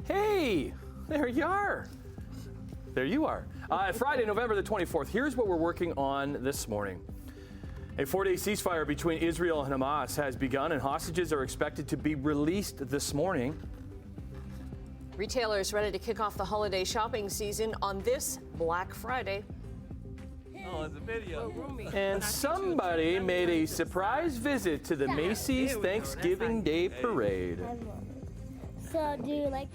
Hey, there you are. There you are. Friday, November the 24th. Here's what we're working on this morning. A 4-day ceasefire between Israel and Hamas has begun, and hostages are expected to be released this morning. Retailers ready to kick off the holiday shopping season on this Black Friday. Oh, it's a video. And somebody made a surprise visit to the Macy's Thanksgiving Day Parade. So do you like...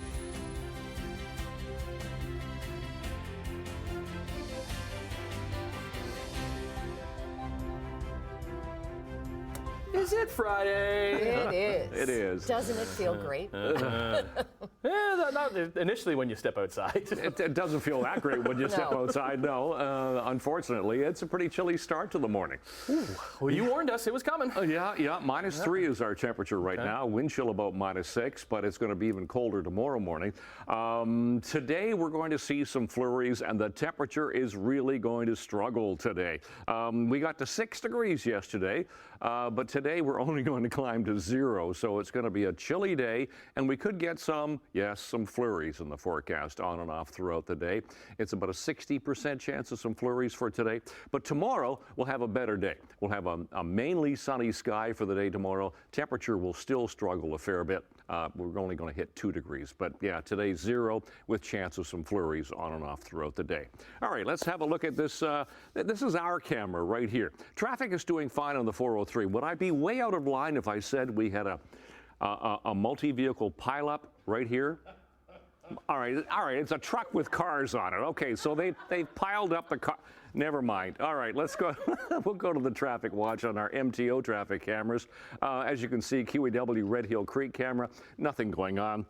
Is it Friday? It is. It is. Doesn't it feel great? Yeah, not initially when you step outside. It doesn't feel that great when you step outside, no. Unfortunately, it's a pretty chilly start to the morning. Well, you warned us it was coming. Yeah, -3 is our temperature right now. Wind chill about -6, but it's going to be even colder tomorrow morning. Today, we're going to see some flurries, and the temperature is really going to struggle today. We got to 6 degrees yesterday, but today we're only going to climb to 0, so it's going to be a chilly day, and we could get some flurries in the forecast on and off throughout the day. It's about a 60% chance of some flurries for today, but tomorrow we'll have a better day. We'll have a mainly sunny sky for the day tomorrow. Temperature will still struggle a fair bit. We're only going to hit 2 degrees, but yeah, today's 0 with chance of some flurries on and off throughout the day. All right, let's have a look at this. This is our camera right here. Traffic is doing fine on the 403. Would I be way out of line if I said we had a multi-vehicle pileup right here? All right, it's a truck with cars on it. Okay, so they piled up the car. Never mind. All right, let's go. We'll go to the traffic watch on our MTO traffic cameras. As you can see, QEW Red Hill Creek camera, nothing going on.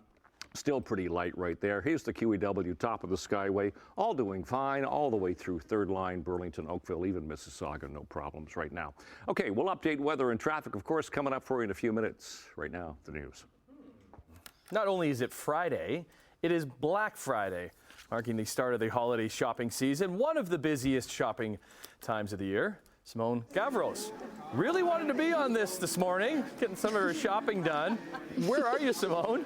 Still pretty light right there. Here's the QEW top of the Skyway, all doing fine all the way through 3rd Line, Burlington, Oakville, even Mississauga, no problems right now. Okay, we'll update weather and traffic, of course, coming up for you in a few minutes. Right now, the news. Not only is it Friday, it is Black Friday, marking the start of the holiday shopping season, one of the busiest shopping times of the year. Simone Gavros really wanted to be on this morning, getting some of her shopping done. Where are you, Simone?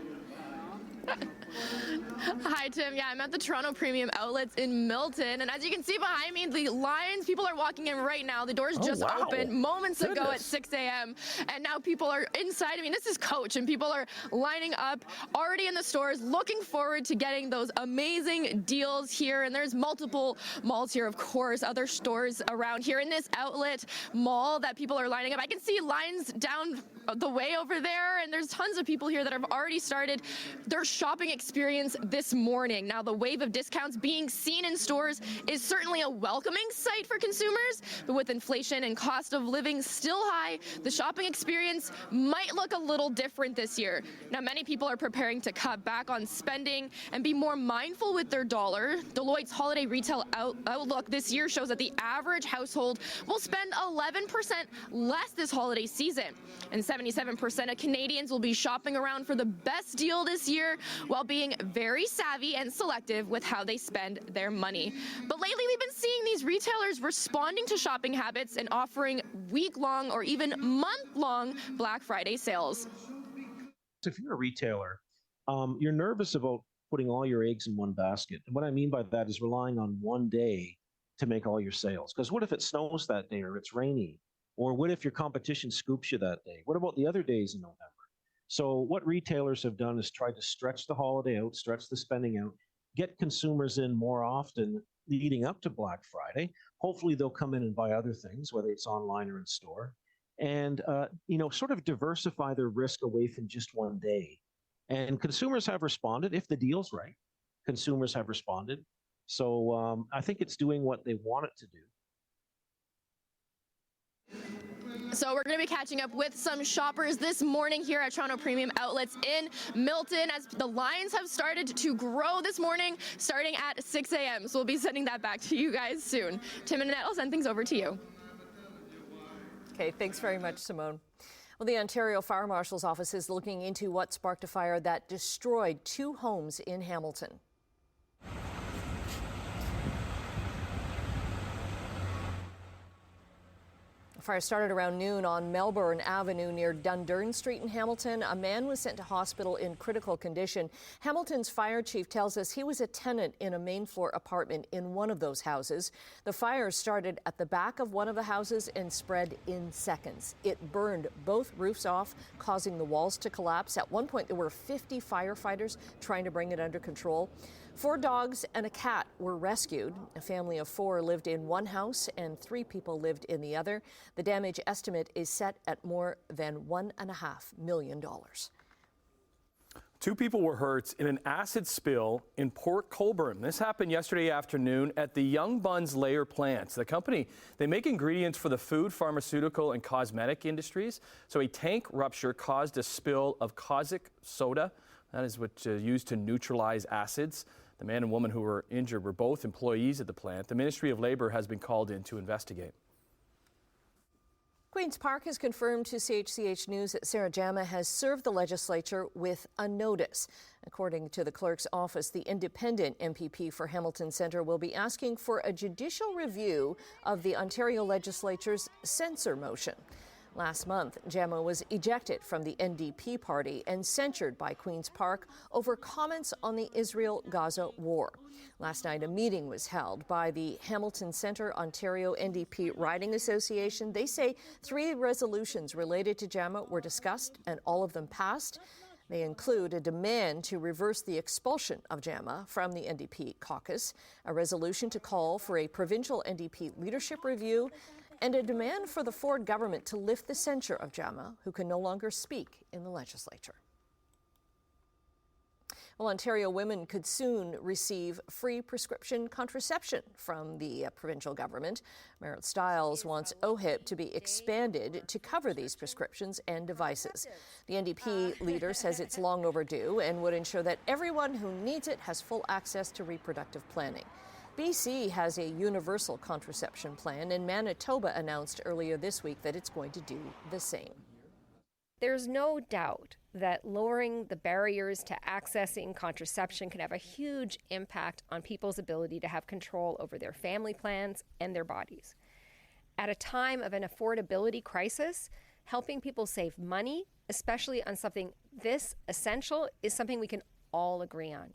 Hi, Tim. Yeah, I'm at the Toronto Premium Outlets in Milton. And as you can see behind me, the lines, people are walking in right now. The doors just opened moments ago at 6 a.m. And now people are inside. I mean, this is Coach, and people are lining up already in the stores, looking forward to getting those amazing deals here. And there's multiple malls here, of course, other stores around here in this outlet mall that people are lining up. I can see lines down the way over there, and there's tons of people here that have already started their shopping experience this morning. Now, the wave of discounts being seen in stores is certainly a welcoming sight for consumers, but with inflation and cost of living still high, the shopping experience might look a little different this year. Now, many people are preparing to cut back on spending and be more mindful with their dollar. Deloitte's holiday retail outlook this year shows that the average household will spend 11% less this holiday season, and 77% of Canadians will be shopping around for the best deal this year, while being very savvy and selective with how they spend their money. But lately, we've been seeing these retailers responding to shopping habits and offering week-long or even month-long Black Friday sales. If you're a retailer, you're nervous about putting all your eggs in one basket. And what I mean by that is relying on one day to make all your sales. Because what if it snows that day or it's rainy? Or what if your competition scoops you that day? What about the other days in November? So what retailers have done is try to stretch the holiday out, stretch the spending out, get consumers in more often leading up to Black Friday. Hopefully they'll come in and buy other things, whether it's online or in store, and sort of diversify their risk away from just one day. And consumers have responded. If the deal's right, consumers have responded. So I think it's doing what they want it to do. So we're going to be catching up with some shoppers this morning here at Toronto Premium Outlets in Milton, as the lines have started to grow this morning, starting at 6 a.m. So we'll be sending that back to you guys soon. Tim and Annette, I'll send things over to you. Okay, thanks very much, Simone. Well, the Ontario Fire Marshal's office is looking into what sparked a fire that destroyed 2 homes in Hamilton. Fire started around noon on Melbourne Avenue near Dundurn Street in Hamilton. A man was sent to hospital in critical condition. Hamilton's fire chief tells us he was a tenant in a main floor apartment in one of those houses. The fire started at the back of one of the houses and spread in seconds. It burned both roofs off, causing the walls to collapse. At one point, there were 50 firefighters trying to bring it under control. 4 dogs and a cat were rescued. A family of 4 lived in one house and 3 people lived in the other. The damage estimate is set at more than $1.5 million. 2 people were hurt in an acid spill in Port Colborne. This happened yesterday afternoon at the Young Buns Layer plant. The company, they make ingredients for the food, pharmaceutical, and cosmetic industries. So a tank rupture caused a spill of caustic soda. That is what's used to neutralize acids. The man and woman who were injured were both employees at the plant. The Ministry of Labour has been called in to investigate. Queen's Park has confirmed to CHCH News that Sarah Jama has served the legislature with a notice. According to the clerk's office, the independent MPP for Hamilton Centre will be asking for a judicial review of the Ontario legislature's censure motion. Last month, Jama was ejected from the NDP party and censured by Queen's Park over comments on the Israel-Gaza war. Last night, a meeting was held by the Hamilton Centre Ontario NDP Riding Association. They say 3 resolutions related to Jama were discussed and all of them passed. They include a demand to reverse the expulsion of Jama from the NDP caucus, a resolution to call for a provincial NDP leadership review, and a demand for the Ford government to lift the censure of Jama, who can no longer speak in the legislature. Well, Ontario women could soon receive free prescription contraception from the provincial government. Merritt Stiles wants OHIP to be expanded to cover these prescriptions and devices. The NDP leader says it's long overdue and would ensure that everyone who needs it has full access to reproductive planning. BC has a universal contraception plan, and Manitoba announced earlier this week that it's going to do the same. There's no doubt that lowering the barriers to accessing contraception can have a huge impact on people's ability to have control over their family plans and their bodies. At a time of an affordability crisis, helping people save money, especially on something this essential, is something we can all agree on.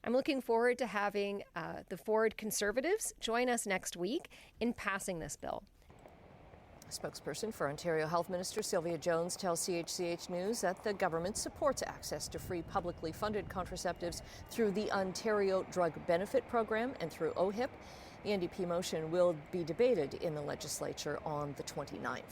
I'm looking forward to having the Ford Conservatives join us next week in passing this bill. A spokesperson for Ontario Health Minister Sylvia Jones tells CHCH News that the government supports access to free publicly funded contraceptives through the Ontario Drug Benefit Program and through OHIP. The NDP motion will be debated in the legislature on the 29th.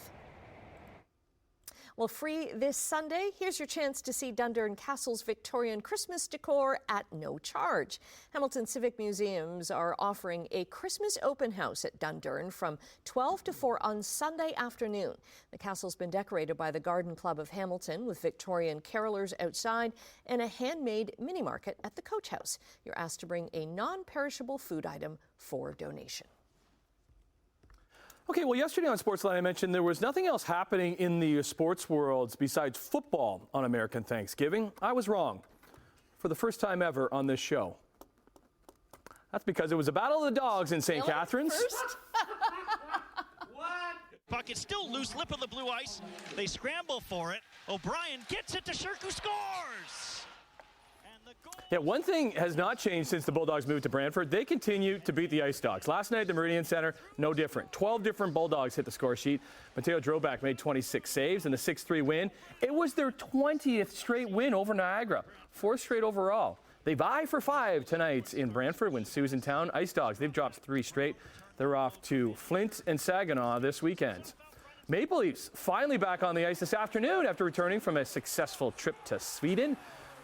Well, free this Sunday, here's your chance to see Dundurn Castle's Victorian Christmas decor at no charge. Hamilton Civic Museums are offering a Christmas open house at Dundurn from 12 to 4 on Sunday afternoon. The castle's been decorated by the Garden Club of Hamilton with Victorian carolers outside and a handmade mini market at the Coach House. You're asked to bring a non-perishable food item for donation. Okay, well, yesterday on Sportsline, I mentioned there was nothing else happening in the sports world besides football on American Thanksgiving. I was wrong for the first time ever on this show. That's because it was a battle of the dogs in St. Catharines. What? Puck is still loose, lip of the blue ice. They scramble for it. O'Brien gets it to Shirk, who scores. Yeah, one thing has not changed since the Bulldogs moved to Brantford. They continue to beat the Ice Dogs. Last night at the Meridian Centre, no different. 12 different Bulldogs hit the score sheet. Mateo Droback made 26 saves in the 6-3 win. It was their 20th straight win over Niagara, 4th straight overall. They vie for 5 tonight in Brantford when Sioux's in town. Ice Dogs, they've dropped 3 straight. They're off to Flint and Saginaw this weekend. Maple Leafs finally back on the ice this afternoon after returning from a successful trip to Sweden.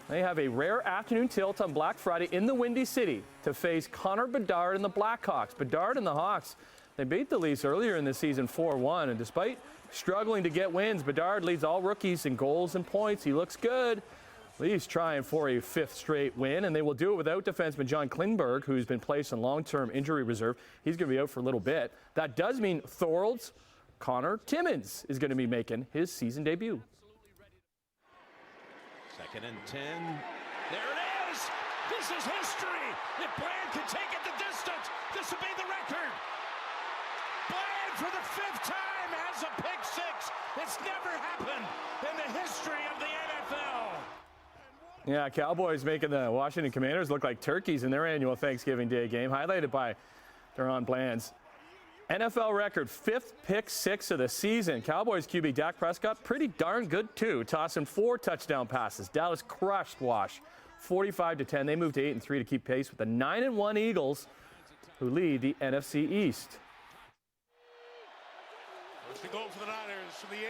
They have a rare afternoon tilt on Black Friday in the Windy City to face Connor Bedard and the Blackhawks. Bedard and the Hawks, they beat the Leafs earlier in the season 4-1, and despite struggling to get wins, Bedard leads all rookies in goals and points. He looks good. Leafs trying for a 5th straight win, and they will do it without defenseman John Klingberg, who's been placed on long-term injury reserve. He's going to be out for a little bit. That does mean Thorold's Connor Timmins is going to be making his season debut. 2nd and 10. There it is! This is history! If Bland can take it the distance, this will be the record! Bland and for the 5th time has a pick six. It's never happened in the history of the NFL. Yeah, Cowboys making the Washington Commanders look like turkeys in their annual Thanksgiving Day game, highlighted by Deron Bland's NFL record 5th pick six of the season. Cowboys QB Dak Prescott, pretty darn good too, tossing 4 touchdown passes. Dallas crushed Wash, 45-10. They moved to 8-3 to keep pace with the 9-1 Eagles, who lead the NFC East. First and goal for the Niners from the 8.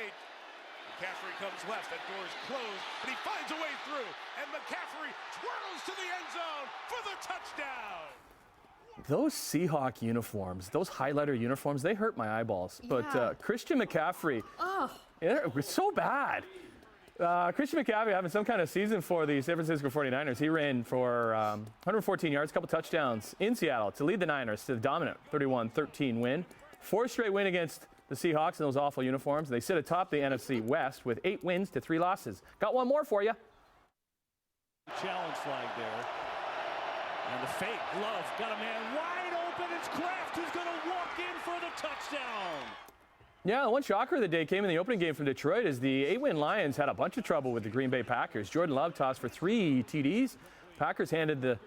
McCaffrey comes left. That door is closed, but he finds a way through. And McCaffrey twirls to the end zone for the touchdown. Those Seahawk uniforms, those highlighter uniforms, they hurt my eyeballs. Yeah. But Christian McCaffrey, it was so bad. Christian McCaffrey having some kind of season for the San Francisco 49ers. He ran for 114 yards, a couple touchdowns in Seattle to lead the Niners to the dominant 31-13 win. 4th straight win against the Seahawks in those awful uniforms. They sit atop the NFC West with 8 wins to 3 losses. Got one more for you. Challenge flag there. And the fake. Love got a man wide open. It's Kraft who's going to walk in for the touchdown. Yeah, the one shocker of the day came in the opening game from Detroit as the 8-win Lions had a bunch of trouble with the Green Bay Packers. Jordan Love tossed for 3 TDs. Packers handed the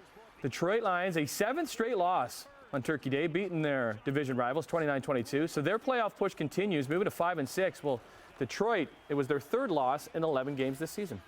Detroit Lions a 7th straight loss on Turkey Day, beating their division rivals 29-22. So their playoff push continues, moving to 5-6. Well, Detroit, it was their 3rd loss in 11 games this season.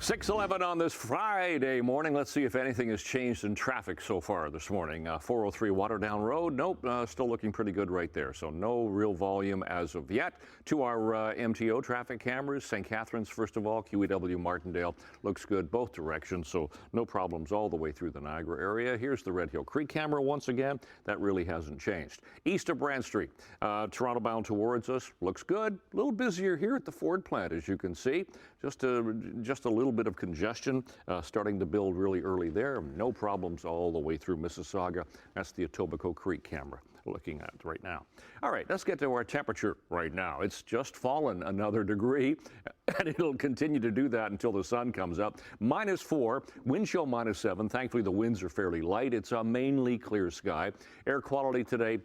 6:11 on this Friday morning. Let's see if anything has changed in traffic so far this morning. 403 Waterdown Road. Nope, still looking pretty good right there. So no real volume as of yet. To our MTO traffic cameras, St. Catharines, first of all, QEW Martindale looks good both directions. So no problems all the way through the Niagara area. Here's the Red Hill Creek camera once again. That really hasn't changed. East of Brand Street, Toronto bound towards us, looks good. A little busier here at the Ford plant, as you can see. Just a little bit of congestion starting to build really early there. No problems all the way through Mississauga. That's the Etobicoke Creek camera looking at right now. All right, let's get to our temperature right now. It's just fallen another degree, and it'll continue to do that until the sun comes up. -4, wind chill -7. Thankfully, the winds are fairly light. It's a mainly clear sky. Air quality today,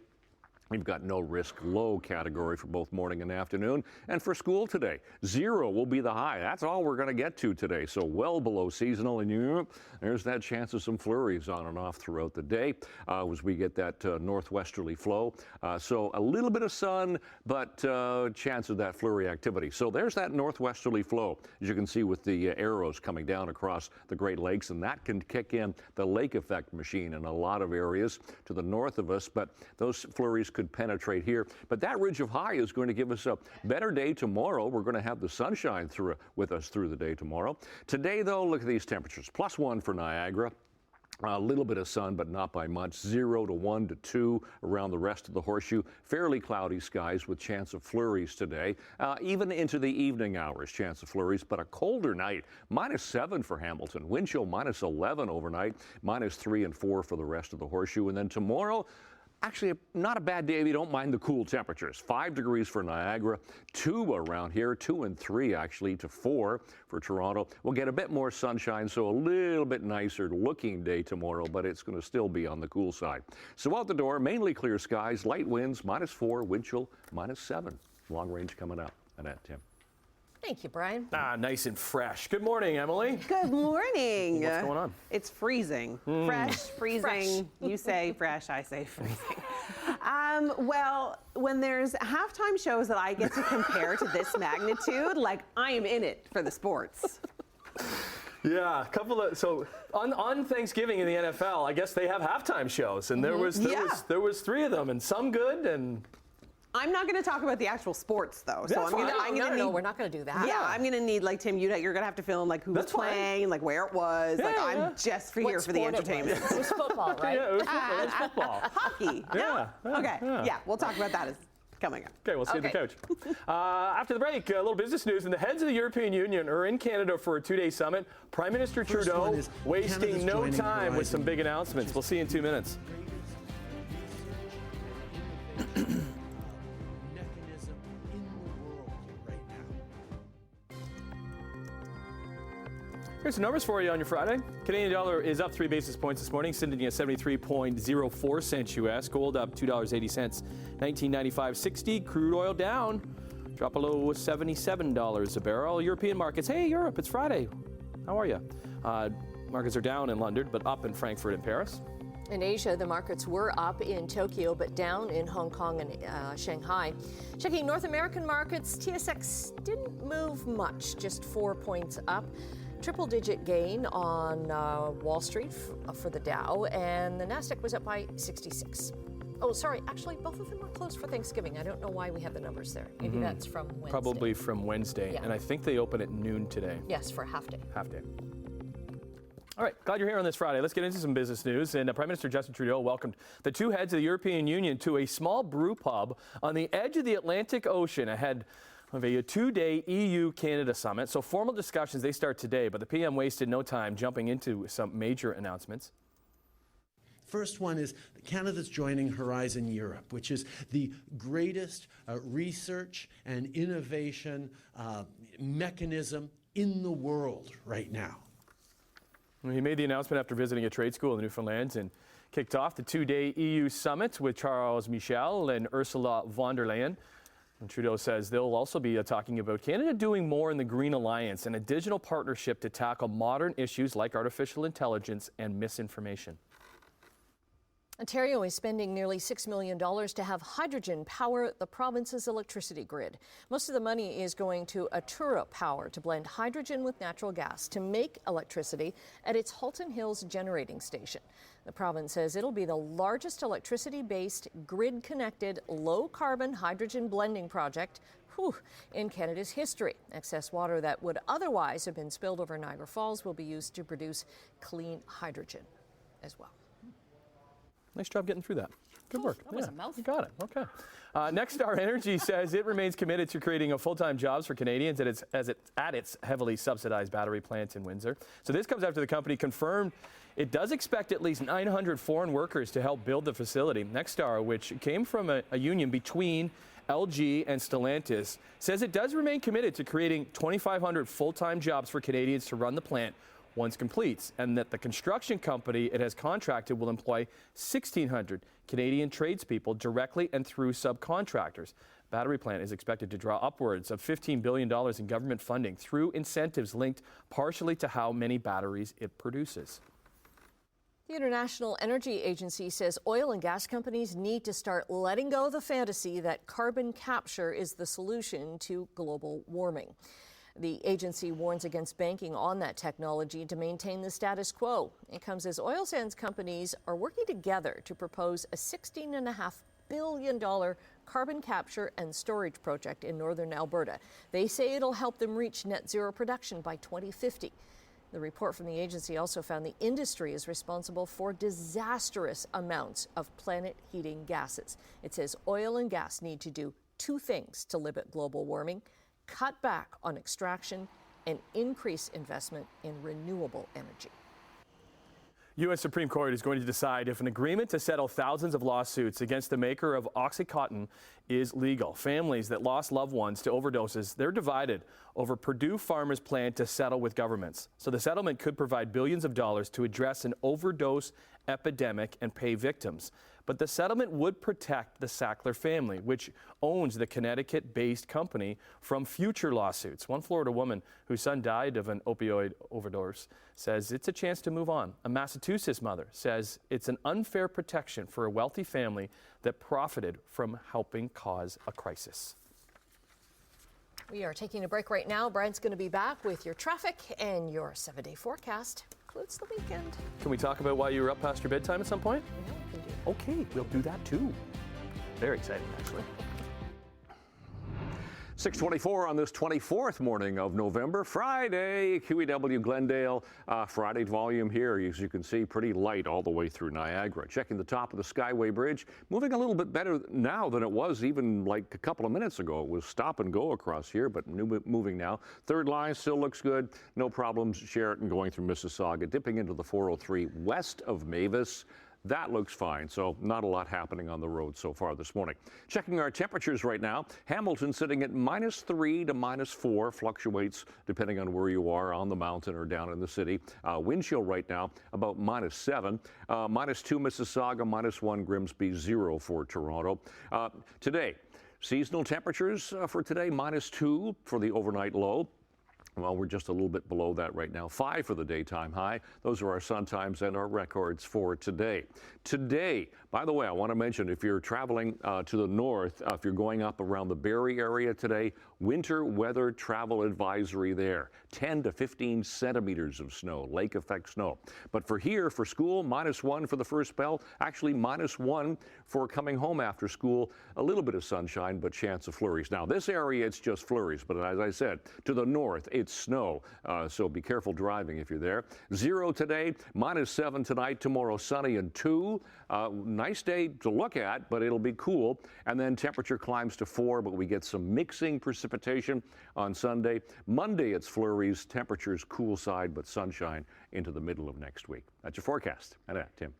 we've got no risk, low category for both morning and afternoon. And for school today, 0 will be the high. That's all we're going to get to today. So well below seasonal. And there's that chance of some flurries on and off throughout the day as we get that northwesterly flow. So a little bit of sun, but chance of that flurry activity. So there's that northwesterly flow, as you can see with the arrows coming down across the Great Lakes. And that can kick in the lake effect machine in a lot of areas to the north of us. But those flurries could penetrate here. But that ridge of high is going to give us a better day tomorrow. We're going to have the sunshine with us through the day tomorrow. Today, though, look at these temperatures. +1 for Niagara. A little bit of sun, but not by much. 0 to 1 to 2 around the rest of the horseshoe. Fairly cloudy skies with chance of flurries today. Even into the evening hours, chance of flurries, but a colder night. -7 for Hamilton. Wind chill -11 overnight. -3 and 4 for the rest of the horseshoe. And then tomorrow, actually, not a bad day if you don't mind the cool temperatures. 5 degrees for Niagara, 2 around here, 2 and 3 actually to 4 for Toronto. We'll get a bit more sunshine, so a little bit nicer looking day tomorrow, but it's going to still be on the cool side. So out the door, mainly clear skies, light winds, -4, wind chill -7. Long range coming up. Annette, Tim. Thank you, Brian. Nice and fresh. Good morning, Emily. Good morning. What's going on? It's freezing. Fresh, freezing. You say fresh, I say freezing. Well, when there's halftime shows that I get to compare to this magnitude, like I am in it for the sports. Yeah, a couple of on Thanksgiving in the NFL, I guess they have halftime shows, and there was 3 of them, and some good and. I'm not going to talk about the actual sports, though. So No, we're not going to do that. Yeah, I'm going to need, like, Tim, you're going to have to fill in, like, who was playing, like, where it was. I'm just here for the entertainment. It was football, right? Yeah, it was football. Hockey. Yeah. No? Okay. Yeah, we'll talk about that coming up. Okay, we'll see the coach. After the break, a little business news. And the heads of the European Union are in Canada for a 2-day summit. Prime Minister Trudeau wasting no time with some big announcements. We'll see you in 2 minutes. Here's some numbers for you on your Friday. Canadian dollar is up 3 basis points this morning, sitting at 73.04 cents US. Gold up $2.80, 1995.60. Crude oil down, drop below $77 a barrel. European markets, hey, Europe, it's Friday. How are you? Markets are down in London, but up in Frankfurt and Paris. In Asia, the markets were up in Tokyo, but down in Hong Kong and Shanghai. Checking North American markets, TSX didn't move much, just 4 points up. Triple-digit gain on Wall Street for the Dow, and the Nasdaq was up by 66. Oh, sorry, actually, both of them were closed for Thanksgiving. I don't know why we have the numbers there. Maybe that's from Wednesday. Probably from Wednesday, Yeah. and I think they open at noon today. Yes, for half day. Half day. All right, glad you're here on this Friday. Let's get into some business news. And Prime Minister Justin Trudeau welcomed the two heads of the European Union to a small brew pub on the edge of the Atlantic Ocean ahead of a two-day EU-Canada summit. So formal discussions, they start today, but the PM wasted no time jumping into some major announcements. First one is Canada's joining Horizon Europe, which is the greatest research and innovation mechanism in the world right now. He made the announcement after visiting a trade school in Newfoundland and kicked off the two-day EU summit with Charles Michel and Ursula von der Leyen. And Trudeau says they'll also be talking about Canada doing more in the Green Alliance and a digital partnership to tackle modern issues like artificial intelligence and misinformation. Ontario is spending nearly $6 million to have hydrogen power the province's electricity grid. Most of the money is going to Atura Power to blend hydrogen with natural gas to make electricity at its Halton Hills generating station. The province says it'll be the largest electricity-based, grid-connected, low-carbon hydrogen blending project in Canada's history. Excess water that would otherwise have been spilled over Niagara Falls will be used to produce clean hydrogen as well. Nice job getting through that. Good work. That was a mouthful. You got it. Okay. Nexstar Energy says it remains committed to creating full-time jobs for Canadians at its heavily subsidized battery plant in Windsor. So this comes after the company confirmed it does expect at least 900 foreign workers to help build the facility. Nexstar, which came from a union between LG and Stellantis, says it does remain committed to creating 2,500 full-time jobs for Canadians to run the plant once completes, and that the construction company it has contracted will employ 1,600 Canadian tradespeople directly and through subcontractors. Battery plant is expected to draw upwards of $15 billion in government funding through incentives linked partially to how many batteries it produces. The International Energy Agency says oil and gas companies need to start letting go of the fantasy that carbon capture is the solution to global warming. The agency warns against banking on that technology to maintain the status quo. It comes as oil sands companies are working together to propose a $16.5 billion carbon capture and storage project in northern Alberta. They say it'll help them reach net zero production by 2050. The report from the agency also found the industry is responsible for disastrous amounts of planet-heating gases. It says oil and gas need to do two things to limit global warming: cut back on extraction and increase investment in renewable energy. U.S. Supreme Court is going to decide if an agreement to settle thousands of lawsuits against the maker of OxyContin is legal. Families that lost loved ones to overdoses, they're divided over Purdue Pharma's plan to settle with governments. So the settlement could provide billions of dollars to address an overdose epidemic and pay victims. But the settlement would protect the Sackler family, which owns the Connecticut-based company, from future lawsuits. One Florida woman whose son died of an opioid overdose says it's a chance to move on. A Massachusetts mother says it's an unfair protection for a wealthy family that profited from helping cause a crisis. We are taking a break right now. Brian's going to be back with your traffic and your 7-day forecast. Includes the weekend. Can we talk about why you were up past your bedtime at some point? Yeah, we can do. Okay, we'll do that too. Very exciting, actually. 6:24 on this 24th morning of November, Friday, QEW Glendale. Friday volume here, as you can see, pretty light all the way through Niagara. Checking the top of the Skyway Bridge, moving a little bit better now than it was even like a couple of minutes ago. It was stop and go across here, but moving now. Third line still looks good. No problems. Sheraton going through Mississauga, dipping into the 403 west of Mavis. That looks fine, so not a lot happening on the road so far this morning. Checking our temperatures right now, Hamilton sitting at -3 to -4, fluctuates depending on where you are on the mountain or down in the city. Wind chill right now about -7, -2 Mississauga, -1 Grimsby, 0 for Toronto. Today, seasonal temperatures for today, -2 for the overnight low. Well, we're just a little bit below that right now. 5 for the daytime high. Those are our sun times and our records for today. Today, by the way, I want to mention if you're traveling to the north, if you're going up around the Barrie area today, winter weather travel advisory there. 10 to 15 centimeters of snow, lake effect snow. But for here, for school, -1 for the first spell. Actually, -1 for coming home after school. A little bit of sunshine, but chance of flurries. Now, this area, it's just flurries. But as I said, to the north, it's snow. So be careful driving if you're there. 0 today, -7 tonight, tomorrow sunny and 2. Nice day to look at, but it'll be cool. And then temperature climbs to 4, but we get some mixing precipitation on Sunday. Monday, it's flurries, temperatures cool side, but sunshine into the middle of next week. That's your forecast. And that, Tim.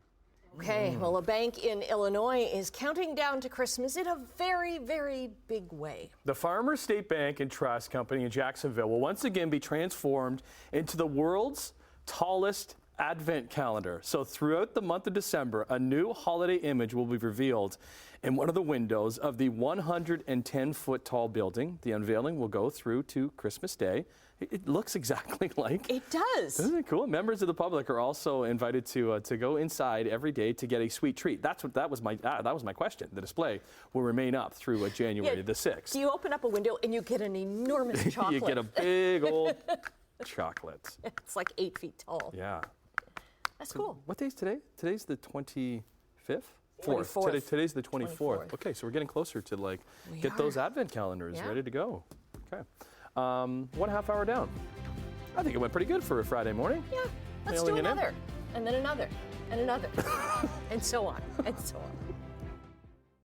Okay, well, a bank in Illinois is counting down to Christmas in a very, very big way. The Farmers State Bank and Trust Company in Jacksonville will once again be transformed into the world's tallest Advent calendar. So throughout the month of December, a new holiday image will be revealed in one of the windows of the 110-foot tall building. The unveiling will go through to Christmas Day. It looks exactly like. It does. Isn't it cool? Members of the public are also invited to go inside every day to get a sweet treat. That was my question. The display will remain up through January the 6th. You open up a window and you get an enormous chocolate. You get a big old chocolate. It's like 8 feet tall. Yeah. That's cool. What day is today? Today's the 25th? 24th. Today's the 24th. Okay, so we're getting closer to get those Advent calendars ready to go. Okay. 1.5 hour down. I think it went pretty good for a Friday morning. Yeah. Let's do another. And then another. And another. And so on. And so on.